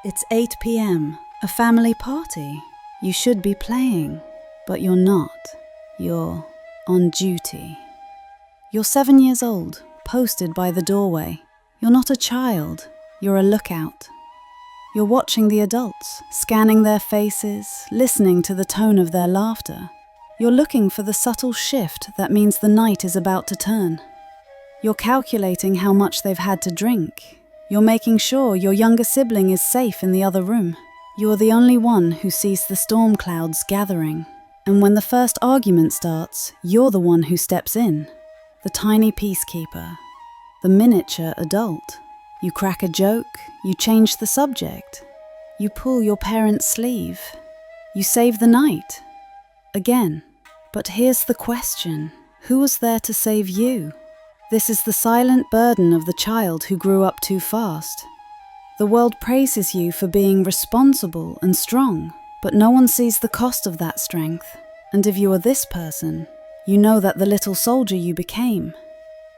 It's 8 p.m., a family party. You should be playing, but you're not. You're on duty. You're 7 years old, posted by the doorway. You're not a child, you're a lookout. You're watching the adults, scanning their faces, listening to the tone of their laughter. You're looking for the subtle shift that means the night is about to turn. You're calculating how much they've had to drink. You're making sure your younger sibling is safe in the other room. You're the only one who sees the storm clouds gathering. And when the first argument starts, you're the one who steps in. The tiny peacekeeper. The miniature adult. You crack a joke, you change the subject. You pull your parent's sleeve. You save the night. Again. But here's the question. Who was there to save you? This is the silent burden of the child who grew up too fast. The world praises you for being responsible and strong, but no one sees the cost of that strength. And if you are this person, you know that the little soldier you became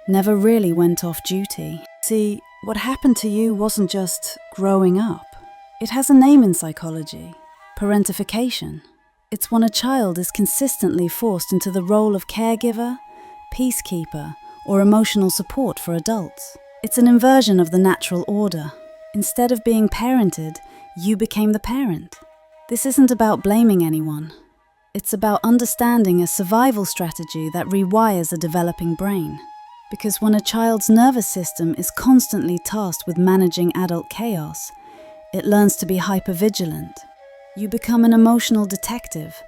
never really went off duty. See, what happened to you wasn't just growing up. It has a name in psychology: parentification. It's when a child is consistently forced into the role of caregiver, peacekeeper, or emotional support for adults. It's an inversion of the natural order. Instead of being parented, you became the parent. This isn't about blaming anyone. It's about understanding a survival strategy that rewires a developing brain. Because when a child's nervous system is constantly tasked with managing adult chaos, it learns to be hypervigilant. You become an emotional detective,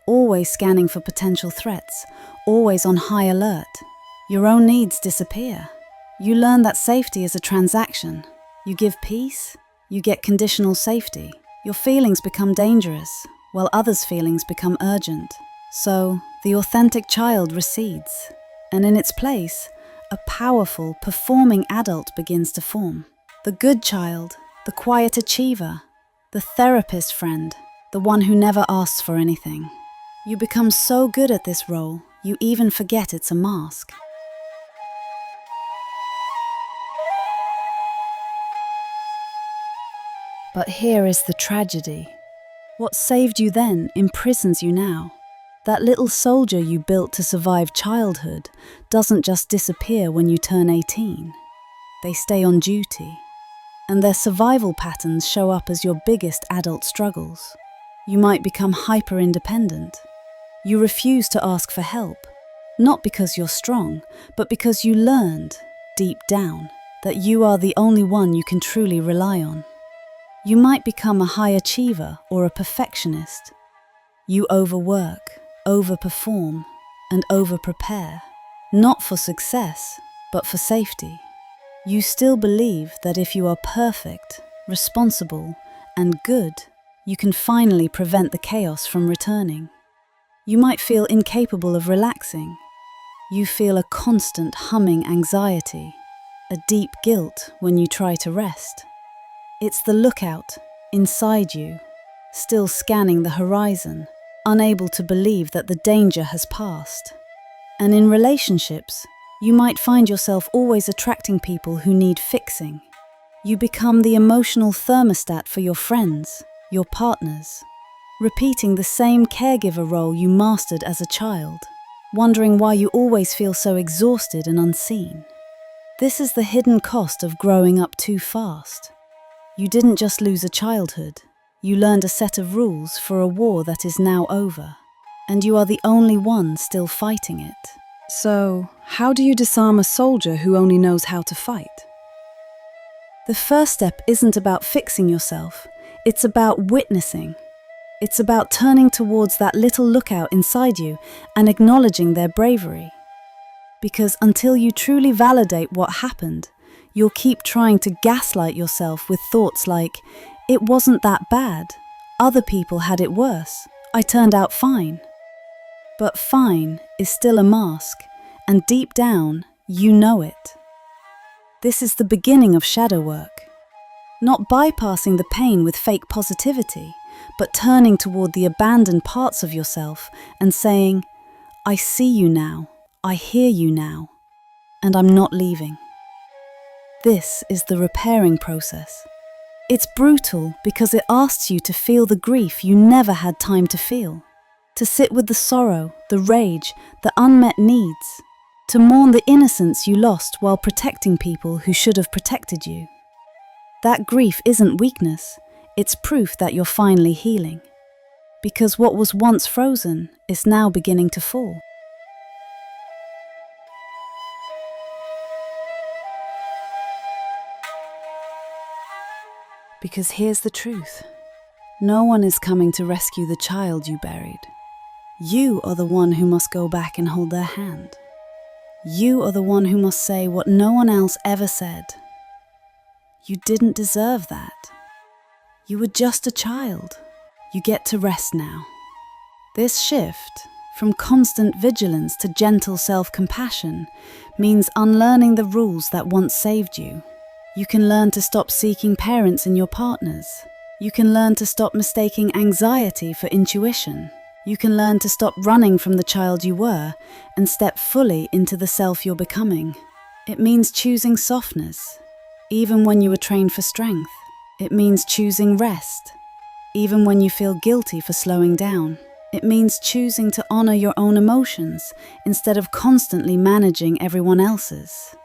always scanning for potential threats, always on high alert. Your own needs disappear. You learn that safety is a transaction. You give peace, you get conditional safety. Your feelings become dangerous, while others' feelings become urgent. So, the authentic child recedes, and in its place, a powerful, performing adult begins to form. The good child, the quiet achiever, the therapist friend, the one who never asks for anything. You become so good at this role, you even forget it's a mask. But here is the tragedy. What saved you then imprisons you now. That little soldier you built to survive childhood doesn't just disappear when you turn 18. They stay on duty. And their survival patterns show up as your biggest adult struggles. You might become hyper-independent. You refuse to ask for help, not because you're strong, but because you learned, deep down, that you are the only one you can truly rely on. You might become a high achiever or a perfectionist. You overwork, overperform, and overprepare, not for success, but for safety. You still believe that if you are perfect, responsible, and good, you can finally prevent the chaos from returning. You might feel incapable of relaxing. You feel a constant humming anxiety, a deep guilt when you try to rest. It's the lookout, inside you, still scanning the horizon, unable to believe that the danger has passed. And in relationships, you might find yourself always attracting people who need fixing. You become the emotional thermostat for your friends, your partners, repeating the same caregiver role you mastered as a child, wondering why you always feel so exhausted and unseen. This is the hidden cost of growing up too fast. You didn't just lose a childhood, you learned a set of rules for a war that is now over, and you are the only one still fighting it. So, how do you disarm a soldier who only knows how to fight? The first step isn't about fixing yourself, it's about witnessing. It's about turning towards that little lookout inside you and acknowledging their bravery. Because until you truly validate what happened, you'll keep trying to gaslight yourself with thoughts like, "It wasn't that bad. Other people had it worse. I turned out fine." But fine is still a mask, and deep down, you know it. This is the beginning of shadow work. Not bypassing the pain with fake positivity, but turning toward the abandoned parts of yourself and saying, "I see you now, I hear you now, and I'm not leaving." This is the repairing process. It's brutal because it asks you to feel the grief you never had time to feel, to sit with the sorrow, the rage, the unmet needs, to mourn the innocence you lost while protecting people who should have protected you. That grief isn't weakness, it's proof that you're finally healing. Because what was once frozen is now beginning to fall. Because here's the truth. No one is coming to rescue the child you buried. You are the one who must go back and hold their hand. You are the one who must say what no one else ever said. You didn't deserve that. You were just a child. You get to rest now. This shift, from constant vigilance to gentle self-compassion, means unlearning the rules that once saved you. You can learn to stop seeking parents in your partners. You can learn to stop mistaking anxiety for intuition. You can learn to stop running from the child you were and step fully into the self you're becoming. It means choosing softness, even when you were trained for strength. It means choosing rest, even when you feel guilty for slowing down. It means choosing to honor your own emotions instead of constantly managing everyone else's.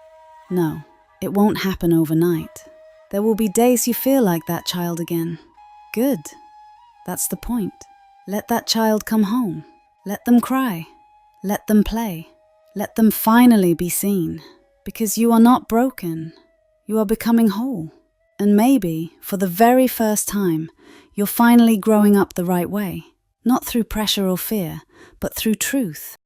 No. It won't happen overnight. There will be days you feel like that child again. Good. That's the point. Let that child come home. Let them cry. Let them play. Let them finally be seen. Because you are not broken. You are becoming whole. And maybe, for the very first time, you're finally growing up the right way. Not through pressure or fear, but through truth.